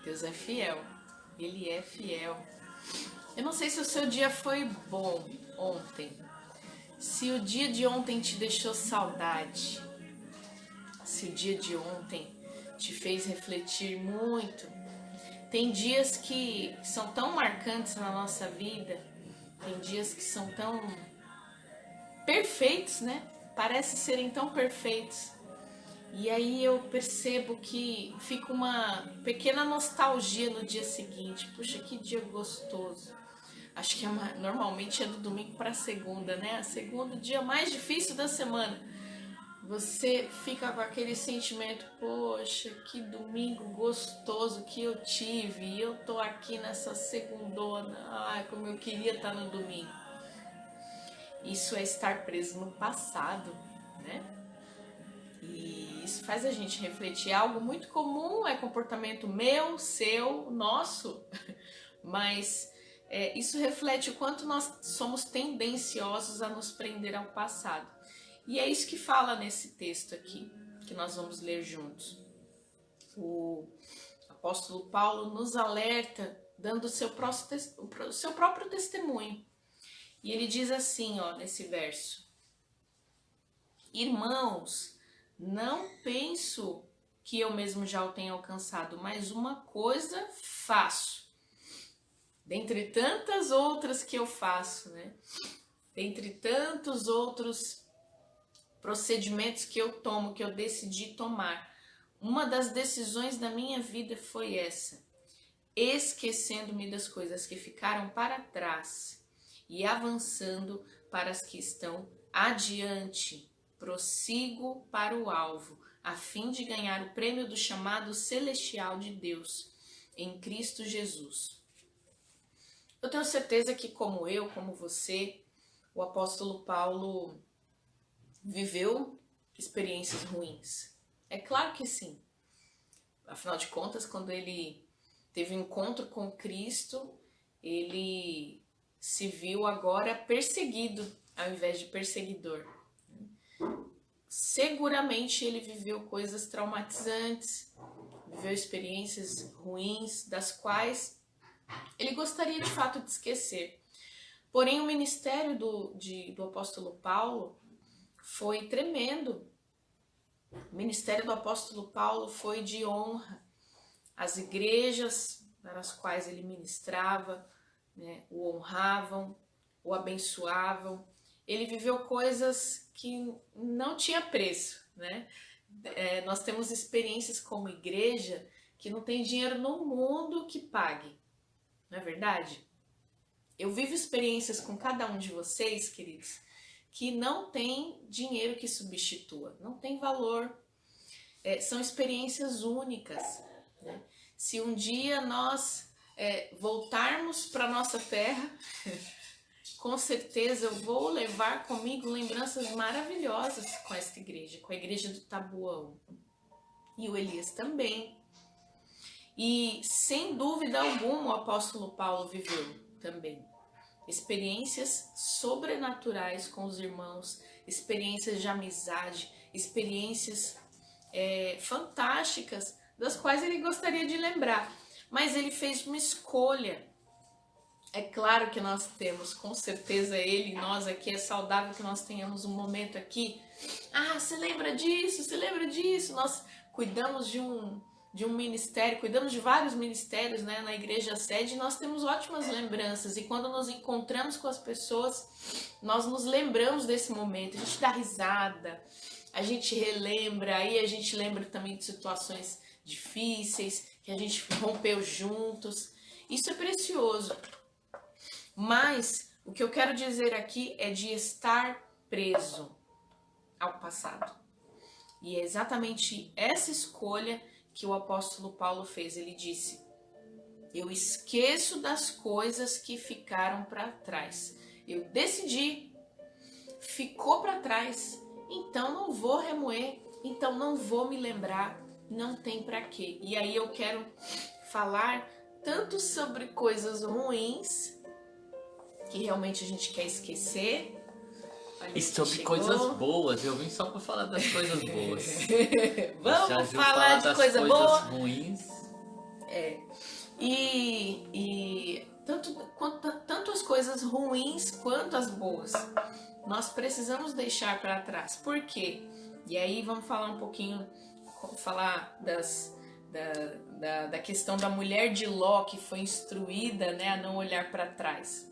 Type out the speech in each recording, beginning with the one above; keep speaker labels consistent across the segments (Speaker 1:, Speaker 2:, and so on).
Speaker 1: Deus é fiel. Ele é fiel. Eu não sei se o seu dia foi bom ontem. Se o dia de ontem te deixou saudade. Se o dia de ontem te fez refletir muito. Tem dias que são tão marcantes na nossa vida. Tem dias que são tão perfeitos, né? Parece serem tão perfeitos. E aí eu percebo que fica uma pequena nostalgia no dia seguinte. Puxa, que dia gostoso. Acho que normalmente é do domingo para segunda, né? A segunda, o dia mais difícil da semana. Você fica com aquele sentimento, poxa, que domingo gostoso que eu tive. E eu tô aqui nessa segundona. Ai, como eu queria estar no domingo. Isso é estar preso no passado, né? E isso faz a gente refletir. É algo muito comum, é comportamento meu, seu, nosso, mas isso reflete o quanto nós somos tendenciosos a nos prender ao passado. E é isso que fala nesse texto aqui, que nós vamos ler juntos. O apóstolo Paulo nos alerta, dando o seu próprio testemunho. E ele diz assim, ó, nesse verso: irmãos, não penso que eu mesmo já o tenha alcançado, mas uma coisa faço, dentre tantas outras que eu faço, né? Dentre tantos outros procedimentos que eu tomo, que eu decidi tomar, uma das decisões da minha vida foi essa: esquecendo-me das coisas que ficaram para trás e avançando para as que estão adiante, prossigo para o alvo, a fim de ganhar o prêmio do chamado celestial de Deus em Cristo Jesus. Eu tenho certeza que, como eu, como você, o apóstolo Paulo viveu experiências ruins. É claro que sim. Afinal de contas, quando ele teve um encontro com Cristo, ele se viu agora perseguido ao invés de perseguidor. Seguramente ele viveu coisas traumatizantes, viveu experiências ruins, das quais ele gostaria de fato de esquecer. Porém, o ministério do apóstolo Paulo foi tremendo. O ministério do apóstolo Paulo foi de honra. As igrejas nas quais ele ministrava, né, o honravam, o abençoavam. Ele viveu coisas que não tinha preço, né? Nós temos experiências como igreja que não tem dinheiro no mundo que pague, não é verdade? Eu vivo experiências com cada um de vocês, queridos, que não tem dinheiro que substitua, não tem valor. São experiências únicas, né? Se um dia nós voltarmos para nossa terra, com certeza eu vou levar comigo lembranças maravilhosas com esta igreja, com a igreja do Taboão. E o Elias também. E sem dúvida alguma o apóstolo Paulo viveu também experiências sobrenaturais com os irmãos, experiências de amizade, experiências fantásticas, das quais ele gostaria de lembrar. Mas ele fez uma escolha. É claro que nós temos, com certeza ele e nós aqui, é saudável que nós tenhamos um momento aqui. Ah, você lembra disso? Você lembra disso? Nós cuidamos de um ministério, cuidamos de vários ministérios, né, na igreja sede, e nós temos ótimas lembranças. E quando nos encontramos com as pessoas, nós nos lembramos desse momento. A gente dá risada, a gente relembra, aí a gente lembra também de situações difíceis, que a gente rompeu juntos. Isso é precioso. Mas o que eu quero dizer aqui é de estar preso ao passado. E é exatamente essa escolha que o apóstolo Paulo fez. Ele disse: eu esqueço das coisas que ficaram para trás. Eu decidi, ficou para trás, então não vou remoer, então não vou me lembrar, não tem para quê. E aí eu quero falar tanto sobre coisas ruins que realmente a gente quer esquecer. Olha,
Speaker 2: e sobre coisas boas, eu vim só para falar das coisas boas.
Speaker 1: Vamos falar de coisa boa.
Speaker 2: Ruins.
Speaker 1: E tanto as coisas ruins quanto as boas, nós precisamos deixar para trás. Por quê? E aí vamos falar um pouquinho, falar da questão da mulher de Ló, que foi instruída, né, a não olhar para trás.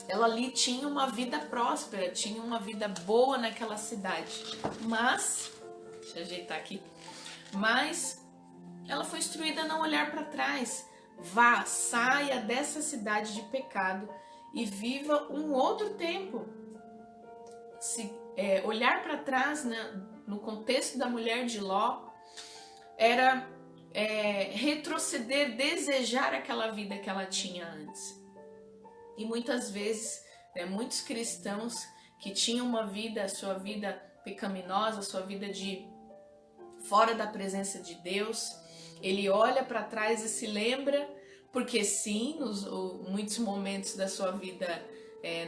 Speaker 1: Ela ali tinha uma vida próspera, tinha uma vida boa naquela cidade, mas, deixa eu ajeitar aqui, mas ela foi instruída a não olhar para trás. Vá, saia dessa cidade de pecado e viva um outro tempo. Olhar para trás, né, no contexto da mulher de Ló, era retroceder, desejar aquela vida que ela tinha antes. E muitas vezes, né, muitos cristãos que tinham uma vida, a sua vida pecaminosa, a sua vida de fora da presença de Deus, ele olha para trás e se lembra, porque sim, muitos momentos da sua vida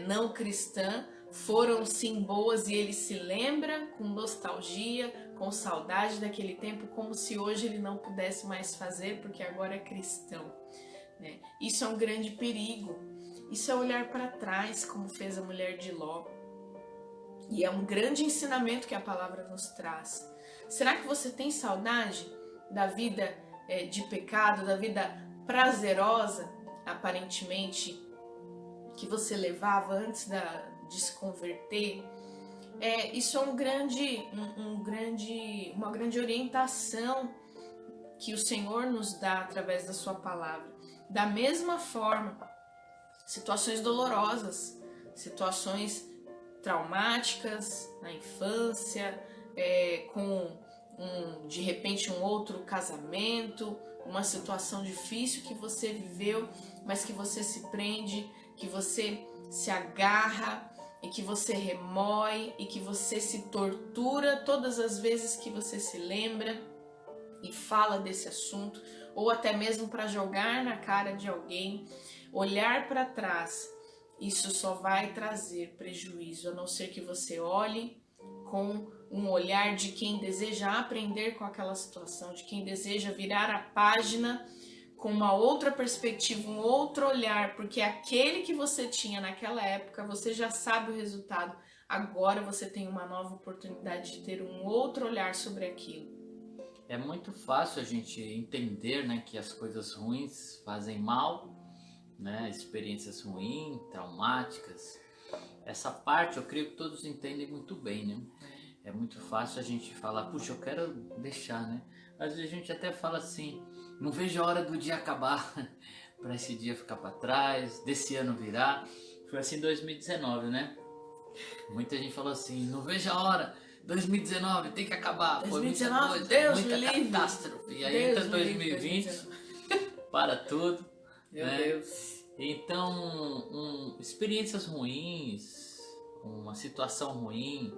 Speaker 1: não cristã foram sim boas, e ele se lembra com nostalgia, com saudade daquele tempo, como se hoje ele não pudesse mais fazer, porque agora é cristão, né? Isso é um grande perigo. Isso é olhar para trás, como fez a mulher de Ló. E é um grande ensinamento que a palavra nos traz. Será que você tem saudade da vida de pecado, da vida prazerosa, aparentemente, que você levava antes de se converter? Isso é uma grande orientação que o Senhor nos dá através da sua palavra. Da mesma forma, situações dolorosas, situações traumáticas na infância, com de repente um outro casamento, uma situação difícil que você viveu, mas que você se prende, que você se agarra e que você remói e que você se tortura todas as vezes que você se lembra e fala desse assunto, ou até mesmo para jogar na cara de alguém. Olhar para trás, isso só vai trazer prejuízo, a não ser que você olhe com um olhar de quem deseja aprender com aquela situação, de quem deseja virar a página com uma outra perspectiva, um outro olhar, porque aquele que você tinha naquela época, você já sabe o resultado. Agora você tem uma nova oportunidade de ter um outro olhar sobre aquilo.
Speaker 2: É muito fácil a gente entender, né, que as coisas ruins fazem mal, né, experiências ruins, traumáticas. Essa parte eu creio que todos entendem muito bem, né? É muito fácil a gente falar, puxa, eu quero deixar, né? Às vezes a gente até fala assim, não vejo a hora do dia acabar, para esse dia ficar para trás, desse ano virar. Foi assim em 2019, né? Muita gente falou assim, não vejo a hora, 2019 tem que acabar.
Speaker 1: 2019,
Speaker 2: foi muita coisa,
Speaker 1: Deus
Speaker 2: muita
Speaker 1: me livre.
Speaker 2: catástrofe. E aí
Speaker 1: Deus
Speaker 2: entra 2020, para tudo.
Speaker 1: Meu
Speaker 2: né?
Speaker 1: Deus.
Speaker 2: Então, experiências ruins, uma situação ruim,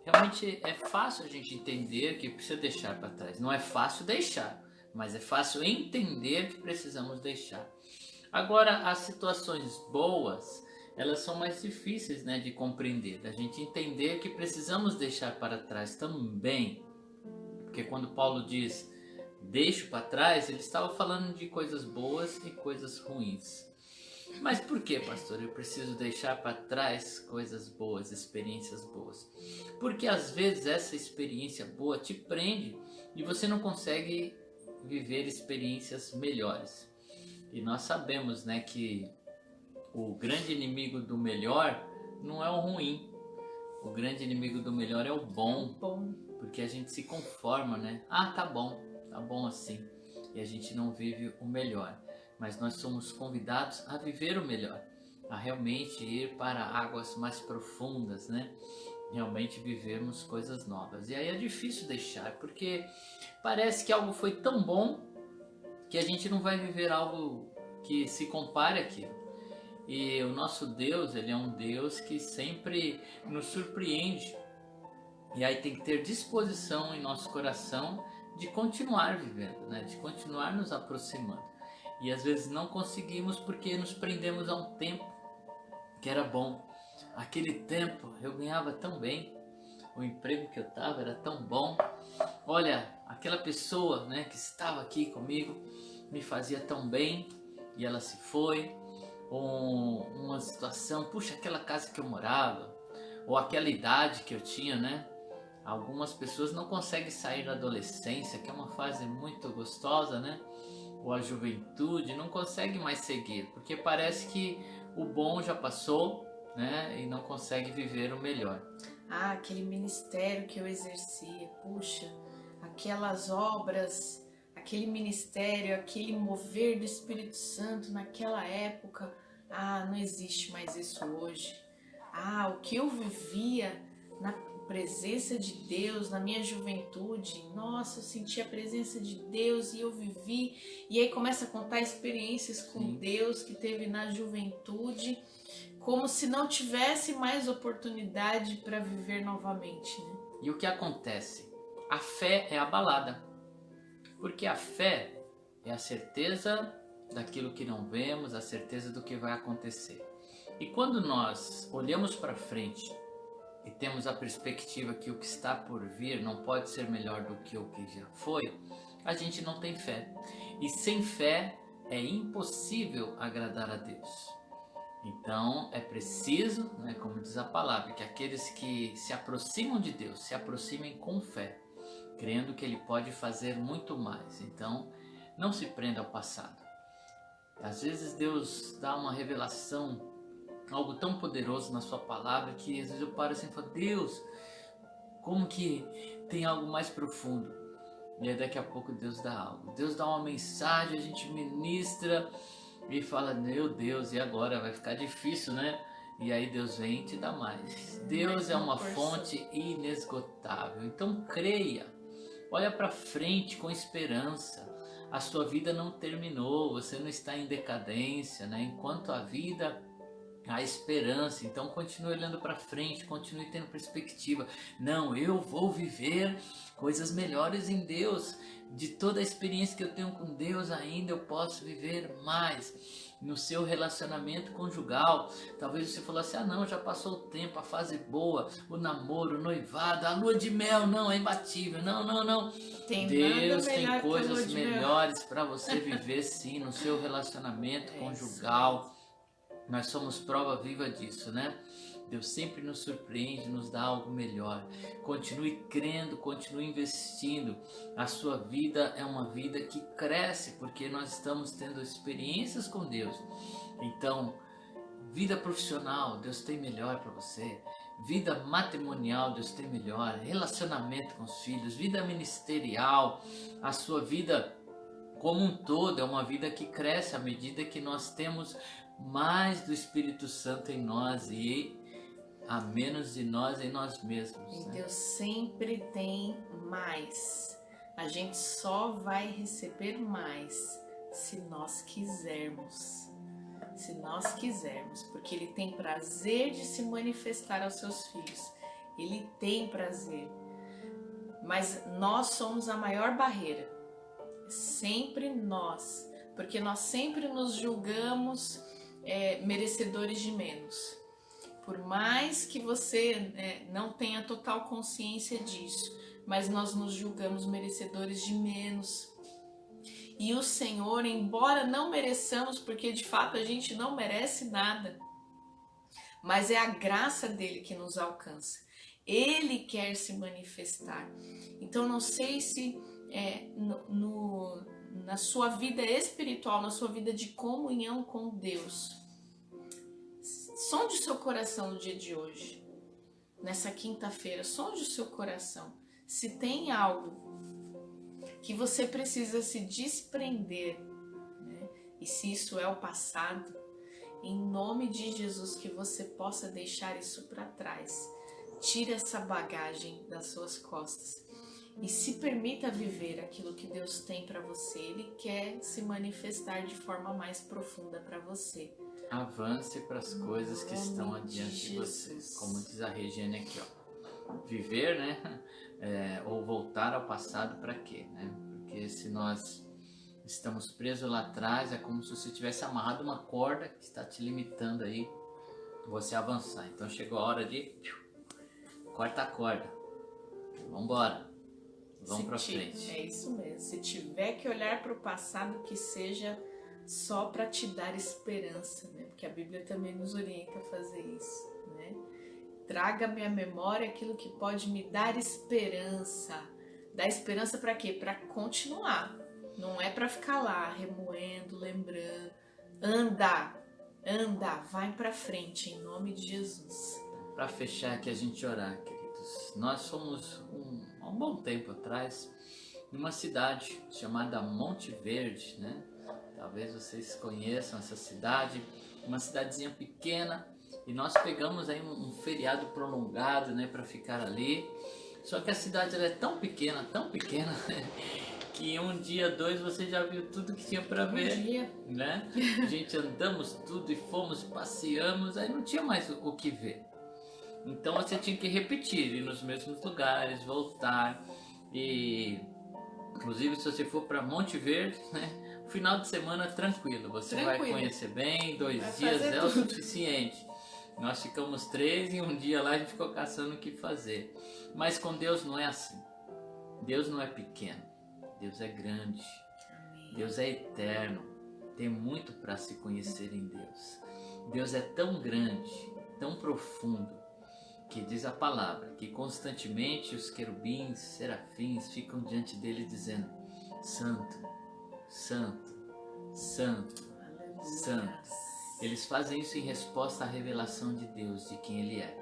Speaker 2: realmente é fácil a gente entender que precisa deixar para trás. Não é fácil deixar, mas é fácil entender que precisamos deixar. Agora, as situações boas, elas são mais difíceis, né, de compreender, da gente entender que precisamos deixar para trás também. Porque quando Paulo diz, deixo para trás, ele estava falando de coisas boas e coisas ruins. Mas por que, pastor, eu preciso deixar para trás coisas boas, experiências boas? Porque às vezes essa experiência boa te prende e você não consegue viver experiências melhores. E nós sabemos, né, que o grande inimigo do melhor não é o ruim. O grande inimigo do melhor é o bom. Porque a gente se conforma, né? Ah, tá bom assim. E a gente não vive o melhor. Mas nós somos convidados a viver o melhor, a realmente ir para águas mais profundas, né? Realmente vivermos coisas novas. E aí é difícil deixar, porque parece que algo foi tão bom que a gente não vai viver algo que se compare àquilo. E o nosso Deus, ele é um Deus que sempre nos surpreende. E aí tem que ter disposição em nosso coração de continuar vivendo, né? De continuar nos aproximando. E às vezes não conseguimos porque nos prendemos a um tempo que era bom. Aquele tempo eu ganhava tão bem, o emprego que eu estava era tão bom, olha, aquela pessoa, né, que estava aqui comigo me fazia tão bem e ela se foi. Ou uma situação, puxa, aquela casa que eu morava, ou aquela idade que eu tinha, né? Algumas pessoas não conseguem sair da adolescência, que é uma fase muito gostosa, né? Ou a juventude, não consegue mais seguir, porque parece que o bom já passou, né? E não consegue viver o melhor.
Speaker 1: Ah, aquele ministério que eu exercia, puxa, aquelas obras, aquele ministério, aquele mover do Espírito Santo naquela época, ah, não existe mais isso hoje. Ah, o que eu vivia na presença de Deus na minha juventude, nossa, eu senti a presença de Deus e eu vivi. E aí começa a contar experiências com
Speaker 2: Sim.
Speaker 1: Deus que teve na juventude, como se não tivesse mais oportunidade para viver novamente, né?
Speaker 2: E o que acontece? A fé é abalada, porque a fé é a certeza daquilo que não vemos, a certeza do que vai acontecer. E quando nós olhamos para frente e temos a perspectiva que o que está por vir não pode ser melhor do que o que já foi, a gente não tem fé. E sem fé é impossível agradar a Deus. Então é preciso, né, como diz a palavra, que aqueles que se aproximam de Deus se aproximem com fé, crendo que Ele pode fazer muito mais. Então não se prenda ao passado. Às vezes Deus dá uma revelação, algo tão poderoso na sua palavra, que às vezes eu paro assim e falo, Deus, como que tem algo mais profundo? E aí daqui a pouco Deus dá algo. Deus dá uma mensagem, a gente ministra e fala, meu Deus, e agora? Vai ficar difícil, né? E aí Deus vem e te dá mais. Deus é uma fonte inesgotável. Então creia, olha para frente com esperança. A sua vida não terminou, você não está em decadência, né? Enquanto a vida, a esperança. Então continue olhando para frente, continue tendo perspectiva. Não, eu vou viver coisas melhores em Deus. De toda a experiência que eu tenho com Deus ainda eu posso viver mais. No seu relacionamento conjugal, talvez você falou assim, ah não, já passou o tempo, a fase boa, o namoro, o noivado, a lua de mel, não, é imbatível, não. Deus tem coisas melhores para você viver sim no seu relacionamento conjugal. Nós somos prova viva disso, né? Deus sempre nos surpreende, nos dá algo melhor. Continue crendo, continue investindo. A sua vida é uma vida que cresce porque nós estamos tendo experiências com Deus. Então, vida profissional, Deus tem melhor para você. Vida matrimonial, Deus tem melhor. Relacionamento com os filhos, vida ministerial, a sua vida como um todo é uma vida que cresce à medida que nós temos mais do Espírito Santo em nós e a menos de nós em nós mesmos.
Speaker 1: E Deus sempre tem mais. A gente só vai receber mais se nós quisermos. Se nós quisermos, porque Ele tem prazer de se manifestar aos seus filhos. Ele tem prazer. Mas nós somos a maior barreira. Sempre nós. Porque nós sempre nos julgamos merecedores de menos. Por mais que você não tenha total consciência disso, mas nós nos julgamos merecedores de menos. E o Senhor, embora não mereçamos, porque de fato a gente não merece nada, mas é a graça dele que nos alcança. Ele quer se manifestar. Então não sei se na sua vida espiritual, na sua vida de comunhão com Deus, sonde o seu coração no dia de hoje, nessa quinta-feira, sonde o seu coração. Se tem algo que você precisa se desprender, né? E se isso é o passado, em nome de Jesus, que você possa deixar isso para trás. Tire essa bagagem das suas costas e se permita viver aquilo que Deus tem para você. Ele quer se manifestar de forma mais profunda para você.
Speaker 2: Avance para as coisas que estão adiante de você. Como diz a Regiane aqui, ó. Viver, né? Ou voltar ao passado para quê, né? Porque se nós estamos presos lá atrás, é como se você tivesse amarrado uma corda que está te limitando aí você avançar. Então chegou a hora de corta a corda. Vambora. Vamos para frente.
Speaker 1: É isso mesmo. Se tiver que olhar para o passado, que seja só para te dar esperança, né? Porque a Bíblia também nos orienta a fazer isso, né? Traga-me à memória aquilo que pode me dar esperança. Dar esperança para quê? Para continuar. Não é para ficar lá remoendo, lembrando. Anda, vai para frente em nome de Jesus.
Speaker 2: Para fechar aqui a gente orar, queridos. Nós fomos há um bom tempo atrás numa cidade chamada Monte Verde, né? Talvez vocês conheçam essa cidade, uma cidadezinha pequena, e nós pegamos aí um feriado prolongado, né, para ficar ali. Só que a cidade ela é tão pequena, né, que um dia, dois, você já viu tudo que tinha para ver, né? A gente andamos tudo e fomos, passeamos, aí não tinha mais o que ver. Então você tinha que repetir, ir nos mesmos lugares, voltar. E inclusive se você for para Monte Verde, né, final de semana tranquilo, você vai conhecer bem, 2 dias é o suficiente. Nós ficamos 3 e um dia lá a gente ficou caçando o que fazer. Mas com Deus não é assim. Deus não é pequeno, Deus é grande, Deus é eterno, tem muito para se conhecer em Deus. Deus é tão grande, tão profundo, que diz a palavra que constantemente os querubins, serafins ficam diante dele dizendo: Santo, Santo, Santo, Santo. Eles fazem isso em resposta à revelação de Deus, de quem Ele é.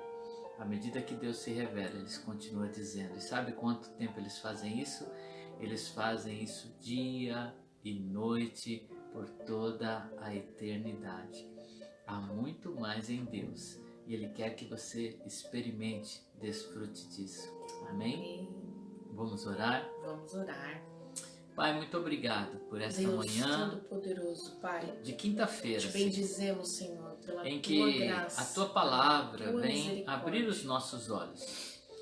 Speaker 2: À medida que Deus se revela, eles continuam dizendo. E sabe quanto tempo eles fazem isso? Eles fazem isso dia e noite por toda a eternidade. Há muito mais em Deus e Ele quer que você experimente, desfrute disso. Amém? Vamos orar?
Speaker 1: Vamos orar.
Speaker 2: Pai, muito obrigado por esta
Speaker 1: Deus
Speaker 2: manhã
Speaker 1: Todo-Poderoso, Pai,
Speaker 2: de quinta-feira,
Speaker 1: te bendizemos, Senhor, pela
Speaker 2: em
Speaker 1: tua
Speaker 2: que
Speaker 1: graça,
Speaker 2: a tua palavra
Speaker 1: tua
Speaker 2: vem
Speaker 1: misericórdia.
Speaker 2: abrir os nossos olhos,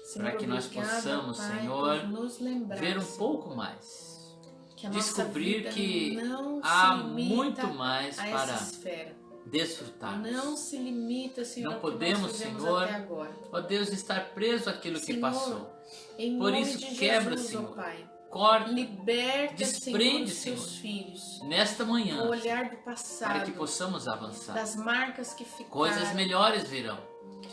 Speaker 1: Senhor,
Speaker 2: para que nós
Speaker 1: obrigada,
Speaker 2: possamos,
Speaker 1: Pai,
Speaker 2: Senhor,
Speaker 1: por nos lembrar,
Speaker 2: ver um
Speaker 1: Senhor,
Speaker 2: pouco mais,
Speaker 1: que a nossa
Speaker 2: descobrir
Speaker 1: vida
Speaker 2: que
Speaker 1: não
Speaker 2: há
Speaker 1: se limita
Speaker 2: muito mais
Speaker 1: a
Speaker 2: para
Speaker 1: essa esfera.
Speaker 2: desfrutarmos.
Speaker 1: Não se limita, Senhor,
Speaker 2: Não
Speaker 1: ao que
Speaker 2: podemos,
Speaker 1: nós vivemos
Speaker 2: Senhor,
Speaker 1: até agora.
Speaker 2: Ó Deus, estar preso àquilo que
Speaker 1: Senhor,
Speaker 2: passou.
Speaker 1: Em
Speaker 2: Por
Speaker 1: nome
Speaker 2: isso,
Speaker 1: de
Speaker 2: quebra,
Speaker 1: Jesus,
Speaker 2: Senhor.
Speaker 1: ó Pai.
Speaker 2: Corta,
Speaker 1: Liberta,
Speaker 2: desprende,
Speaker 1: Senhor, os
Speaker 2: Senhor,
Speaker 1: teus filhos.
Speaker 2: nesta manhã,
Speaker 1: O olhar do passado,
Speaker 2: para que possamos avançar.
Speaker 1: das marcas que ficaram,
Speaker 2: Coisas melhores virão.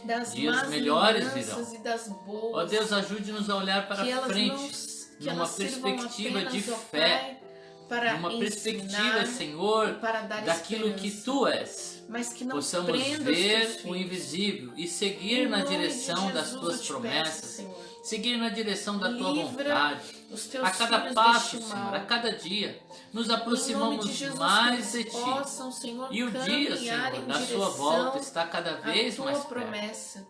Speaker 1: das
Speaker 2: dias
Speaker 1: más
Speaker 2: melhores
Speaker 1: lembranças
Speaker 2: virão.
Speaker 1: e das boas.
Speaker 2: Ó Deus, ajude-nos a olhar para
Speaker 1: que elas
Speaker 2: frente,
Speaker 1: que
Speaker 2: numa
Speaker 1: elas sirvam
Speaker 2: perspectiva
Speaker 1: apenas,
Speaker 2: de
Speaker 1: ó
Speaker 2: fé,
Speaker 1: Pai, para
Speaker 2: numa perspectiva,
Speaker 1: ensinar,
Speaker 2: Senhor,
Speaker 1: para dar
Speaker 2: daquilo que
Speaker 1: esperança.
Speaker 2: Tu és.
Speaker 1: Mas que não
Speaker 2: Possamos
Speaker 1: prenda os
Speaker 2: ver
Speaker 1: teus
Speaker 2: o
Speaker 1: filhos.
Speaker 2: invisível e seguir
Speaker 1: Em
Speaker 2: na
Speaker 1: nome de
Speaker 2: direção das
Speaker 1: Jesus,
Speaker 2: Tuas
Speaker 1: eu te
Speaker 2: promessas,
Speaker 1: peço, Senhor.
Speaker 2: seguir na direção da Tua
Speaker 1: Livra
Speaker 2: vontade.
Speaker 1: os teus
Speaker 2: A cada
Speaker 1: filhos
Speaker 2: passo,
Speaker 1: deste
Speaker 2: Senhor,
Speaker 1: mal.
Speaker 2: a cada dia, nos
Speaker 1: Em nome
Speaker 2: aproximamos
Speaker 1: de Jesus,
Speaker 2: mais
Speaker 1: que
Speaker 2: de
Speaker 1: eles
Speaker 2: Ti.
Speaker 1: possam, Senhor,
Speaker 2: E o dia,
Speaker 1: caminhar
Speaker 2: Senhor,
Speaker 1: em
Speaker 2: da Sua
Speaker 1: direção
Speaker 2: volta está cada vez
Speaker 1: à tua
Speaker 2: mais perto.
Speaker 1: promessa.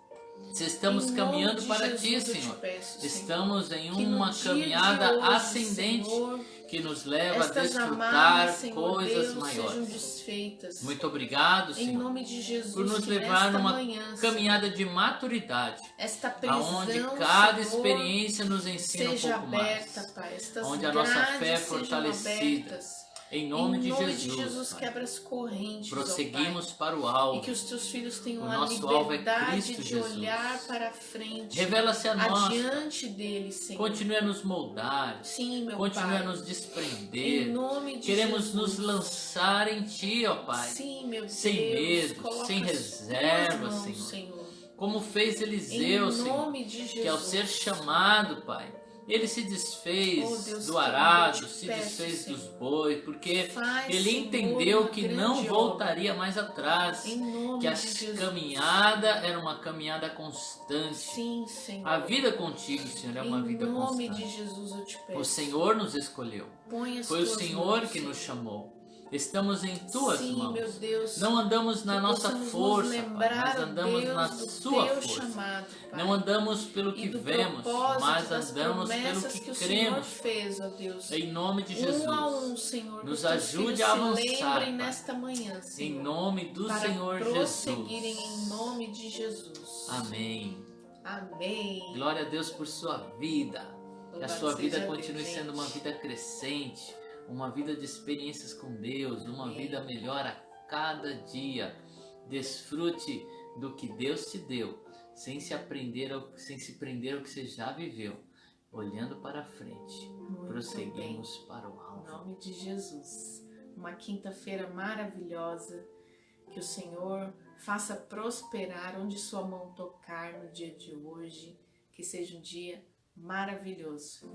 Speaker 2: Se estamos
Speaker 1: Em
Speaker 2: caminhando
Speaker 1: nome de
Speaker 2: para
Speaker 1: Jesus,
Speaker 2: Ti,
Speaker 1: eu te
Speaker 2: Senhor.
Speaker 1: peço, Senhor,
Speaker 2: Estamos em
Speaker 1: que no
Speaker 2: uma
Speaker 1: dia de
Speaker 2: caminhada
Speaker 1: hoje,
Speaker 2: ascendente,
Speaker 1: Senhor,
Speaker 2: que nos leva a
Speaker 1: estas
Speaker 2: desfrutar
Speaker 1: amarras, Senhor
Speaker 2: coisas
Speaker 1: Deus, sejam
Speaker 2: maiores.
Speaker 1: desfeitas.
Speaker 2: Muito obrigado,
Speaker 1: Em
Speaker 2: Senhor,
Speaker 1: nome de Jesus,
Speaker 2: por nos
Speaker 1: que
Speaker 2: levar
Speaker 1: nesta
Speaker 2: numa
Speaker 1: manhã,
Speaker 2: caminhada de maturidade,
Speaker 1: esta prisão,
Speaker 2: aonde cada
Speaker 1: Senhor,
Speaker 2: experiência nos ensina um
Speaker 1: seja
Speaker 2: pouco
Speaker 1: aberta,
Speaker 2: mais.
Speaker 1: Pai. Estas
Speaker 2: Onde a nossa fé é
Speaker 1: grades sejam
Speaker 2: fortalecida.
Speaker 1: abertas.
Speaker 2: Em nome de
Speaker 1: de
Speaker 2: Jesus,
Speaker 1: Jesus,
Speaker 2: Pai,
Speaker 1: quebra as correntes, ó Pai.
Speaker 2: prosseguimos para o
Speaker 1: E
Speaker 2: alvo.
Speaker 1: que os teus filhos tenham
Speaker 2: O
Speaker 1: a
Speaker 2: nosso alvo é
Speaker 1: liberdade
Speaker 2: Cristo
Speaker 1: de
Speaker 2: Jesus.
Speaker 1: olhar para a frente,
Speaker 2: Revela-se a nós,
Speaker 1: adiante deles, Senhor.
Speaker 2: continue a nos moldar,
Speaker 1: Sim, meu
Speaker 2: continue
Speaker 1: Pai.
Speaker 2: a nos desprender.
Speaker 1: Em nome de
Speaker 2: Queremos
Speaker 1: Jesus.
Speaker 2: nos lançar em Ti, ó Pai,
Speaker 1: Sim, meu
Speaker 2: sem
Speaker 1: Deus.
Speaker 2: medo,
Speaker 1: Coloca
Speaker 2: sem
Speaker 1: as
Speaker 2: reserva,
Speaker 1: tuas mãos,
Speaker 2: Senhor. Como fez Eliseu,
Speaker 1: Em
Speaker 2: Senhor,
Speaker 1: nome de Jesus.
Speaker 2: que ao ser chamado, Pai, ele se desfez
Speaker 1: Oh, Deus
Speaker 2: do
Speaker 1: querido,
Speaker 2: arado,
Speaker 1: eu te
Speaker 2: se
Speaker 1: peço,
Speaker 2: desfez
Speaker 1: Senhor.
Speaker 2: dos bois, porque
Speaker 1: Faz,
Speaker 2: ele
Speaker 1: Senhor,
Speaker 2: entendeu
Speaker 1: uma
Speaker 2: que
Speaker 1: grande
Speaker 2: não
Speaker 1: obra.
Speaker 2: voltaria mais atrás,
Speaker 1: Em nome
Speaker 2: que a
Speaker 1: de Jesus.
Speaker 2: caminhada era uma caminhada constante.
Speaker 1: Sim, Senhor.
Speaker 2: A vida contigo, Senhor, é uma vida
Speaker 1: Em nome
Speaker 2: constante.
Speaker 1: de Jesus eu te peço.
Speaker 2: O Senhor nos escolheu,
Speaker 1: Põe as
Speaker 2: foi o
Speaker 1: tuas
Speaker 2: Senhor
Speaker 1: mãos,
Speaker 2: que nos
Speaker 1: Senhor.
Speaker 2: chamou. Estamos em Tuas
Speaker 1: Sim,
Speaker 2: mãos.
Speaker 1: meu Deus.
Speaker 2: Não andamos na
Speaker 1: que
Speaker 2: nossa
Speaker 1: possamos nos
Speaker 2: força, Pai,
Speaker 1: lembrar,
Speaker 2: mas
Speaker 1: ó
Speaker 2: andamos
Speaker 1: Deus,
Speaker 2: na
Speaker 1: do
Speaker 2: Sua
Speaker 1: teu
Speaker 2: força.
Speaker 1: chamado, Pai.
Speaker 2: Não andamos pelo
Speaker 1: E
Speaker 2: que
Speaker 1: do
Speaker 2: vemos,
Speaker 1: propósito
Speaker 2: mas
Speaker 1: das
Speaker 2: andamos pelo
Speaker 1: promessas
Speaker 2: que
Speaker 1: o Senhor
Speaker 2: cremos.
Speaker 1: fez, ó Deus.
Speaker 2: Em nome de
Speaker 1: Um
Speaker 2: Jesus.
Speaker 1: a um, Senhor,
Speaker 2: Nos
Speaker 1: que os teus
Speaker 2: ajude
Speaker 1: filhos
Speaker 2: a
Speaker 1: se
Speaker 2: avançar,
Speaker 1: lembrem
Speaker 2: Pai.
Speaker 1: nesta manhã, Senhor.
Speaker 2: Em nome do
Speaker 1: para
Speaker 2: Senhor
Speaker 1: prosseguirem
Speaker 2: Jesus.
Speaker 1: em nome de Jesus.
Speaker 2: Amém.
Speaker 1: Amém.
Speaker 2: Glória a Deus por sua vida. Que a
Speaker 1: Louvado
Speaker 2: sua vida
Speaker 1: seja
Speaker 2: continue
Speaker 1: Deus,
Speaker 2: sendo
Speaker 1: gente.
Speaker 2: uma vida crescente, uma vida de experiências com Deus, uma
Speaker 1: Amém.
Speaker 2: vida melhor a cada dia. Desfrute do que Deus te deu, sem se prender ao que você já viveu. olhando para frente, prosseguimos para o
Speaker 1: Em
Speaker 2: alvo.
Speaker 1: nome de Jesus. Uma quinta-feira maravilhosa. Que o Senhor faça prosperar onde sua mão tocar no dia de hoje. Que seja um dia maravilhoso.